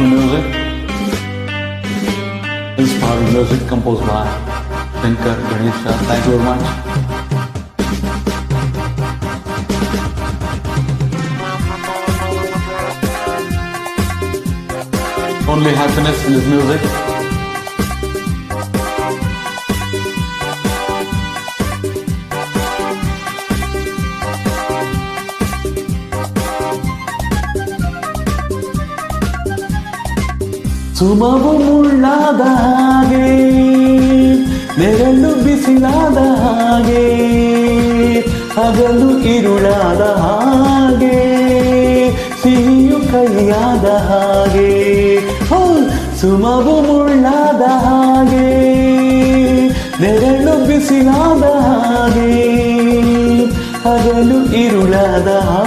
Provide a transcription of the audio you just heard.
beautiful music. Inspiring music composed by Shankar Ganesha. Thank you very much. Only happiness in his music. ಸುಮವು ಮುಳ್ಳಾದ ಹಾಗೆ, ನೆರಳು ಬಿಸಿಲಾದ ಹಾಗೆ, ಹಗಲು ಇರುಳಾದ ಹಾಗೆ, ಸಿಹಿಯು ಕೈಯಾದ ಹಾಗೆ. ಸುಮವು ಮುಳ್ಳಾದ ಹಾಗೆ, ನೆರಳು ಬಿಸಿಲಾದ ಹಾಗೆ, ಹಗಲು ಇರುಳಾದ ಹಾಗೆ.